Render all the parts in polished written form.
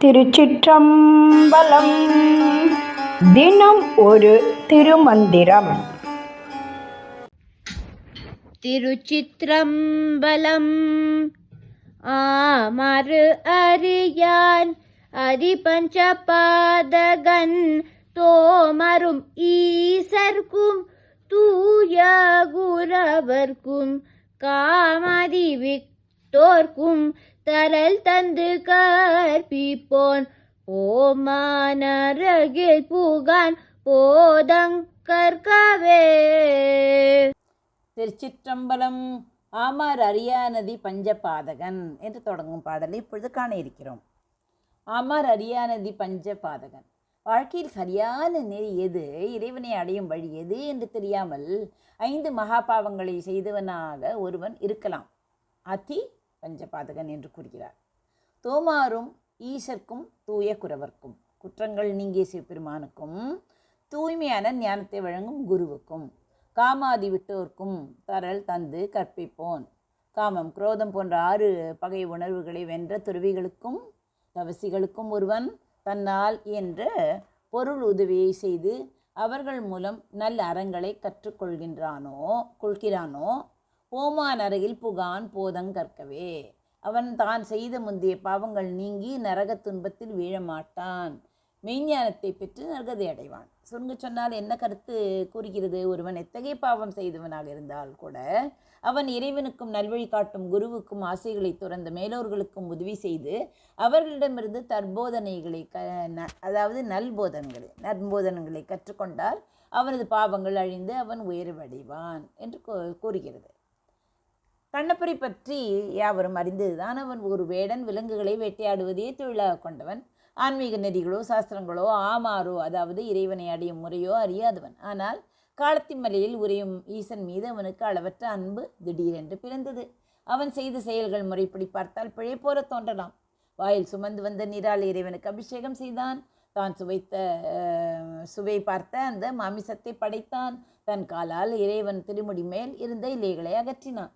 திருச்சிற்றம்பலம். தினம் ஒரு திருமந்திரம். திருச்சிற்றம்பலம். ஆமரு அறியான் அதிபஞ்சபாதகன் தோமரும் ஈசர்க்கும் தூய குரவர்க்கும் காமதி விட்டோர்க்கும் தரல் தந்து கற்பிப்போன் ஓமானரகில் புகான் போதங்கற்கவே. திருச்சிற்றம்பலம். ஆமார் அரியானதி பஞ்சபாதகன் என்று தொடங்கும் பாடலை இப்பொழுது காண இருக்கிறோம். ஆமார் அரியானதி பஞ்சபாதகன். வாழ்க்கையில் சரியான நெறி எது, இறைவனை அடையும் வழி எது என்று தெரியாமல் 5 மகாபாவங்களை செய்தவனாக ஒருவன் இருக்கலாம். அதி பஞ்சபாதகன் என்று கூறுகிறார். தோமாரும் ஈசர்க்கும் தூய குரவர்க்கும், குற்றங்கள் நீங்கிய சிவபெருமானுக்கும் தூய்மையான ஞானத்தை வழங்கும் குருவுக்கும் காமாதி விட்டோர்க்கும் தரல் தந்து கற்பிப்போன், காமம் குரோதம் போன்ற 6 பகை உணர்வுகளை வென்ற துறவிகளுக்கும் தவசிகளுக்கும் ஒருவன் தன்னால் என்ற பொருள் உதவியை செய்து அவர்கள் மூலம் நல்ல அறங்களை கொள்கிறானோ ஓமான் அருகில் புகான் போதங்கற்கவே. அவன் தான் செய்த முந்தைய பாவங்கள் நீங்கி நரக துன்பத்தில் வீழமாட்டான், மெய்ஞானத்தை பெற்று நரகதை அடைவான். சுருங்க சொன்னால் என்ன கருத்து கூறுகிறது? ஒருவன் எத்தகைய பாவம் செய்தவனாக இருந்தால் கூட அவன் இறைவனுக்கும் நல்வழி காட்டும் குருவுக்கும் ஆசைகளை துறந்த மேலோர்களுக்கும் உதவி செய்து அவர்களிடமிருந்து தற்போதனைகளை அதாவது நற்போதனங்களை கற்றுக்கொண்டால் அவனது பாவங்கள் அழிந்து அவன் உயர்வடைவான் என்று கூறுகிறது. கண்ணப்பரை பற்றி யாவரும் அறிந்ததுதான். அவன் ஒரு வேடன், விலங்குகளை வேட்டையாடுவதே தொழிலாக கொண்டவன். ஆன்மீக நெறிகளோ சாஸ்திரங்களோ ஆமாரோ அதாவது இறைவனை அடையும் முறையோ அறியாதவன். ஆனால் காலத்தின் மலையில் உரையும் ஈசன் மீது அவனுக்கு அளவற்ற அன்பு திடீரென்று பிறந்தது. அவன் செய்த செயல்கள் முறைப்படி பார்த்தால் பிழை போல தோன்றலாம். வாயில் சுமந்து வந்த நீரால் இறைவனுக்கு அபிஷேகம் செய்தான். தான் சுவை பார்த்த அந்த மாமிசத்தை படைத்தான். தன் காலால் இறைவன் திருமுடி மேல் இருந்த இலைகளை அகற்றினான்.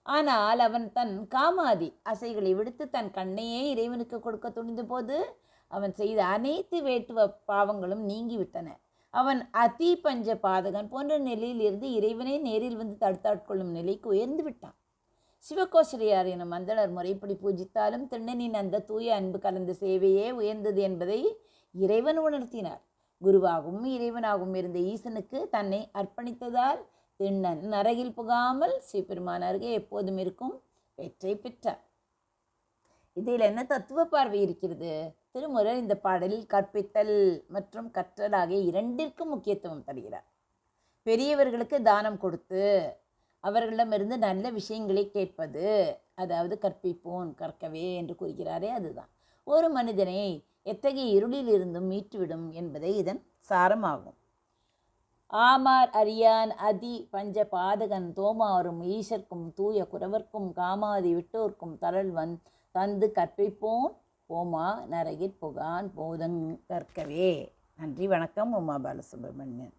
ஆனால் அவன் தன் காமாதி ஆசைகளை விடுத்து தன் கண்ணையே இறைவனுக்கு கொடுக்க துணிந்த போது அவன் செய்த அனைத்து வேட்டுவ பாவங்களும் நீங்கிவிட்டன. அவன் அதி பஞ்ச பாதகன் போன்ற நிலையில் இருந்து இறைவனை நேரில் வந்து தடுத்தாட்கொள்ளும் நிலைக்கு உயர்ந்து விட்டான். சிவகோசரியார் எனும் அந்தணர் முறைப்படி பூஜித்தாலும் திண்ணனின் அந்த தூய அன்பு கலந்த சேவையே உயர்ந்தது என்பதை இறைவன் உணர்த்தினார். குருவாகவும் இறைவனாகவும் இருந்த ஈசனுக்கு தன்னை அர்ப்பணித்ததால் திண்ணன் நரகில் புகாமல் சிவபெருமான் அருகே எப்போதும் இருக்கும் வெற்றி பெற்றார். இதில் என்ன தத்துவ பார்வை இருக்கிறது? திருமுறை இந்த பாடலில் கற்பித்தல் மற்றும் கற்றல் ஆகிய 2ற்கும் முக்கியத்துவம் தருகிறார். பெரியவர்களுக்கு தானம் கொடுத்து அவர்களிடமிருந்து நல்ல விஷயங்களை கேட்பது, அதாவது கற்பிப்போன் கற்கவே என்று கூறுகிறாரே, அதுதான் ஒரு மனிதனை எத்தகைய இருளில் இருந்தும் மீட்டுவிடும் என்பதை இதன் சாரமாகும். ஆமார் அரியான் அதி பஞ்ச பாதகன் தோமாரும் ஈசர்க்கும் தூய குரவர்க்கும் காமாதி விட்டோர்க்கும் தரல் தந்து கற்பிப்போன் ஓமா நரகிற் புகான் போதங்கற்கவே. நன்றி, வணக்கம். உமா பாலசுப்ரமணியன்.